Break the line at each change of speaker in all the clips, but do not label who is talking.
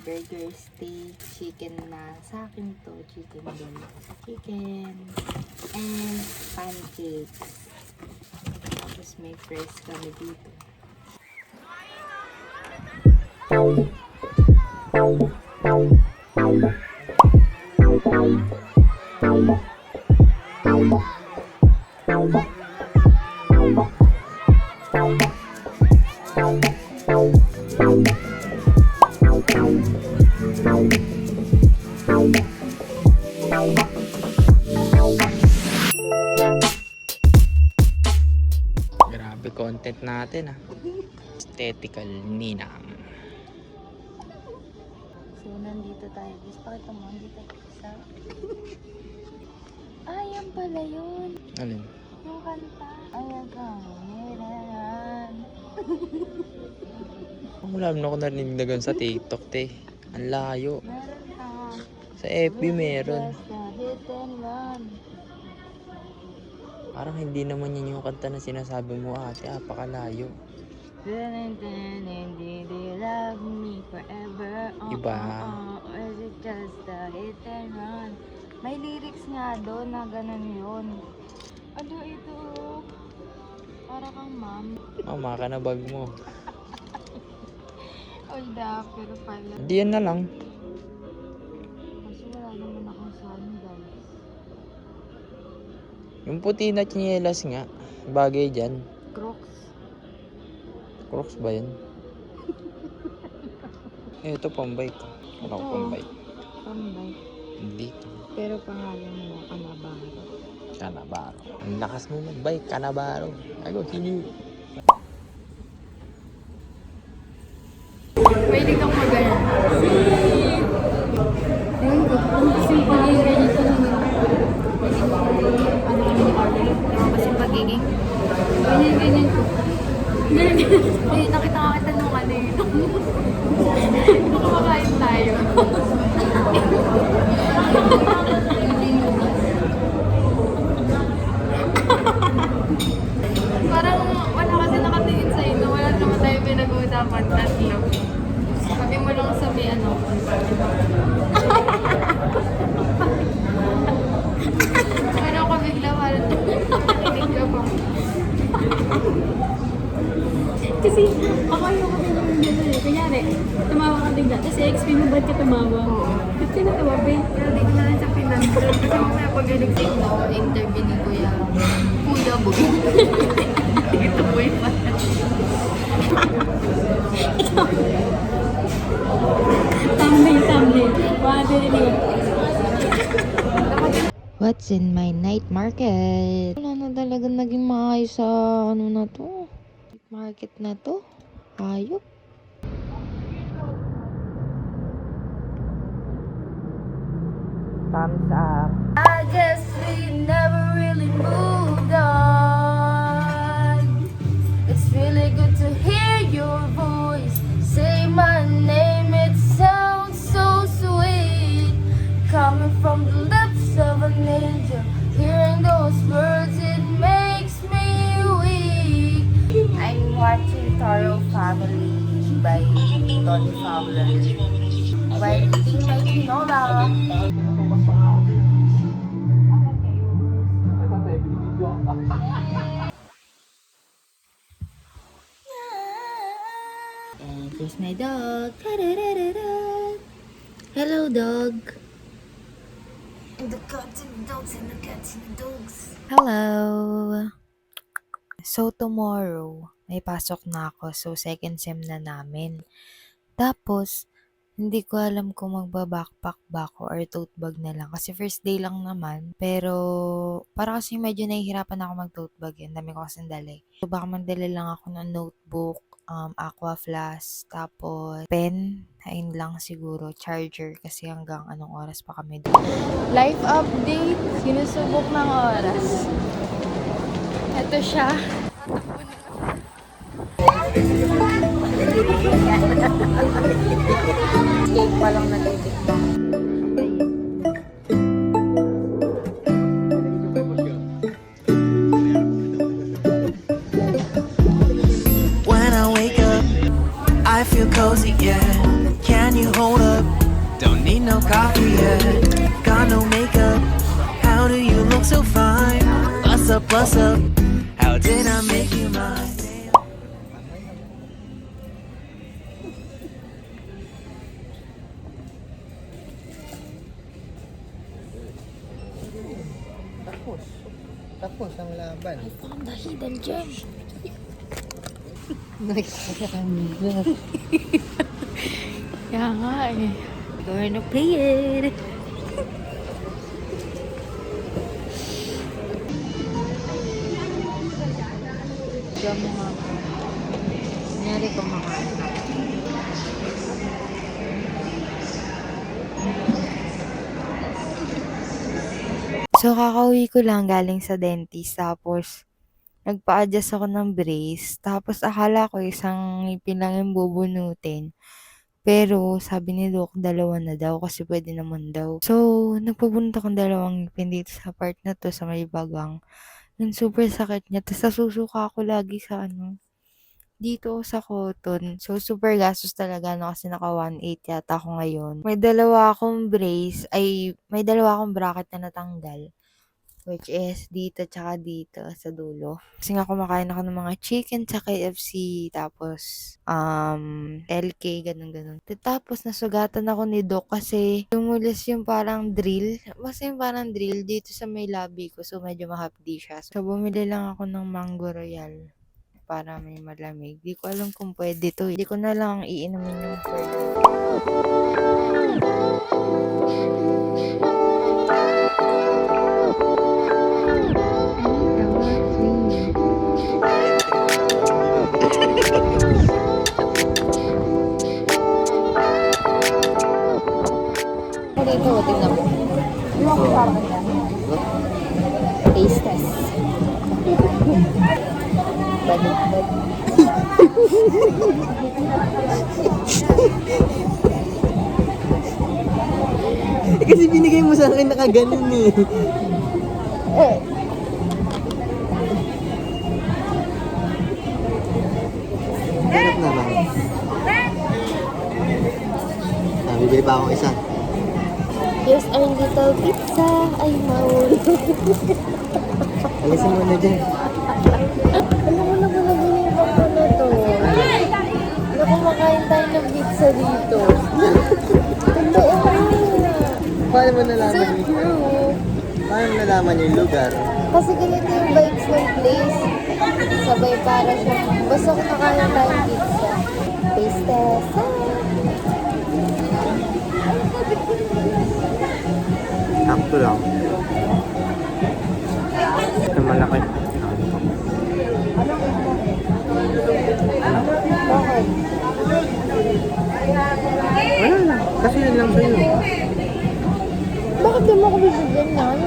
burger, steak, chicken na sa akin to, chicken din. Chicken, and pancakes. Tapos may fries kami dito.
Grabe content natin Aesthetical ninang.
So, nandito tayo. Guys, pakita mo, nandito sa... Ay, yan pala yun.
Alin?
Yung kanta. Ayan ka. Meron.
Wala naman ako narinig na ganun sa TikTok, te. Ang layo.
Meron ka.
Sa FB meron.
Just a hit and run.
Parang hindi naman yan yung kanta na sinasabi mo, ate. Apakalayo.
Did you love me forever?
Iba.
Or is it just a hit and run? May lyrics nga doon na ganun yun. Ano ito? Para kang ma'am.
Mama ka na bag mo.
Hold up, pero pala.
Hindi yan na lang.
Kasi wala naman akong sandals.
Yung puti na tsinelas nga. Bagay dyan.
Crocs.
Crocs ba yan? Ito pambike. Wala ko pambike.
Pambay.
Dito.
Pero pangalan mo, Kanabaro.
Kanabaro. Ang lakas mo magbike, Kanabaro. Ako, hindi.
Pwede kang magana. Ayun ko. Kasi pagiging ito naman. Ano kami ni order? Kasi pagiging. Ganyan ko. Ganyan. Nakita nga kita nung ano yun. Nung kumakain tayo. Parang wala kasi nakatingin sa'yo na wala naman tayo pinag-uusapan tatlo. Sabi mo lang sabi ano. Ano ko bigla parang nakinig ka pa.
Kasi ako ayoko din naman dito eh. Kunyari, tumawa ka bigla. Tapos i-explain mo ba't ka tumawa? Ba't ka natawa, babe?
Pero di ko na lang siya pinansin. Kasi mamaya pag nag-take na ako, interview ni Kuya. Kuya Boy. Ito po yung
Thumbnail. Wala din yun.
What's in my night market? Wala na talaga naging maayos sa ano na to. Market na to. Ayop.
Thumbs up.
I guess we never really moved on. It's really good to hear your voice. Say my name, it sounds so sweet. Coming from the lips of an angel. Hearing those words, it makes me weak. I'm watching Toro Family by Tony Fowler. While eating my tinola. And here's my dog. Hello, dog. And the cats and the dogs and the cats and the dogs. Hello. So, tomorrow, may pasok na ako. So, second sem na namin. Tapos, hindi ko alam kung magba-backpack ba ako or tote bag na lang. Kasi first day lang naman. Pero, para kasi medyo nahihirapan ako mag-tote bag. Ang dami ko kasing dali. So, baka mandala lang ako ng notebook, aqua flask, tapos pen. Ayun lang siguro. Charger. Kasi hanggang anong oras pa kami doon. Life update. Sinusubok ng oras. Ito siya. Cake pa lang natitikman.
When I wake up, I feel cozy, yeah. Can you hold up? no coffee yet. Got no makeup. How do you look so fine? Bust up, plus up. How did I make you mine?
Tapos ang laban.
Found the hidden gem. Kaya nga eh. Gonna play it. Diyan mo nga. Kunyari kumakain ka. So, kakauwi ko lang galing sa dentist. Tapos, nagpa-adjust ako ng brace. Tapos, akala ko isang ngipin lang yung bubunutin. Pero, sabi ni Doc, dalawa na daw kasi pwede naman daw. So, nagpabunot akong dalawang ngipin dito sa part na to, sa may bagang. Yung super sakit niya. Tapos, nasusuka ako lagi sa dito sa cotton. So, super gastos talaga no kasi naka 1.8 yata ako ngayon. May dalawa akong brace, may dalawa akong bracket na natanggal. Which is dito tsaka dito sa dulo. Kasi nga kumakain ako ng mga chicken sa KFC, tapos LK, ganun. Tapos nasugatan ako ni Doc kasi tumulis yung parang drill. Basta yung parang drill dito sa may labi ko. So medyo mahapdi siya. So bumili lang ako ng Mango Royal para may malamig. Di ko alam kung pwede to. Di ko na lang iinumin yung pwede. Dito, tingnan mo. Taste test. Balik.
Kasi binigay mo sa akin nakaganon eh. Sarap naman. Bibili pa akong isa.
Here's our little pizza. Ay, maul.
Alisin mo na dyan.
Alam mo na ba nag-iibang ko na to? Na kumakain tayo ng pizza dito. Totoo na.
Paano mo
So
nalaman yung
true.
Paano mo nalaman yung lugar?
Kasi ganito yung vibes ng place. Sabay para siya. Basta kumakain tayo ng pizza. Taste test.
Sakto lang. Ito malaki.
Bakit?
Wala lang. Kasi yun lang sa'yo.
Bakit di mo ako bibigyan yan?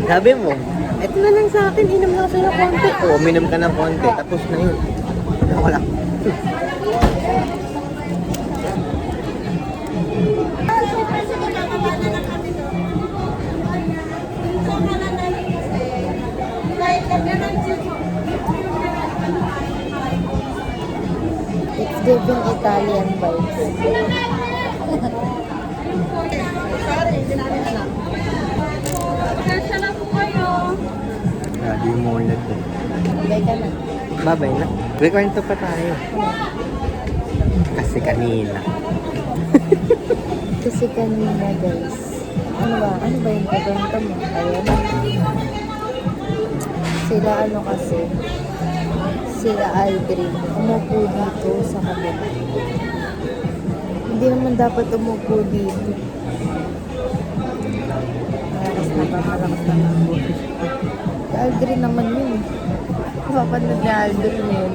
Sabi mo, ito na lang sa akin. Inom lang sa'yo konti. Oo, uminom ka ng konti. Tapos na yun. Ako lang.
It's giving Italian vibes.
Grabe yung mulad eh.
Bye ka na.
Babay na. May kwento pa tayo. Kasi kanina.
Kasi kanina guys. Ano ba? Ano ba yung pagkanta mo? Ayun. Sila ano kasi. Sila Aldrin. Umupo dito sa kabila. Hindi naman dapat umupo dito. Malakas na ba? Si Aldrin naman yun. Papanood ni Aldrin yun.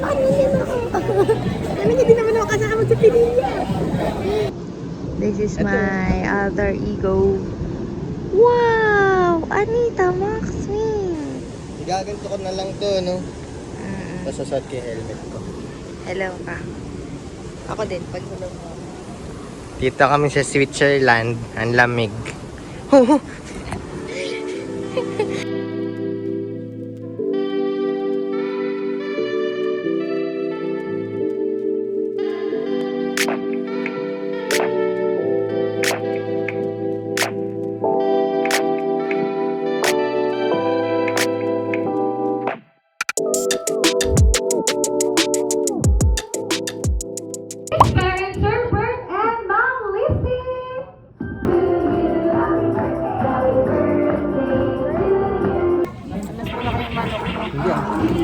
Ano yun ako? Alam niya, di naman ako kasama sa pinilya. This is my alter ego. Wow! Anita Maxine!
Gaganto ko na lang to, no? Tapos susot ko yung helmet ko.
Hello ka. Ako din, pag hello mo.
Dito kami sa Switzerland. Ang lamig.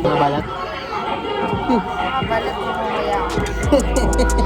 Nabalat?
Nakabalat mo mamaya.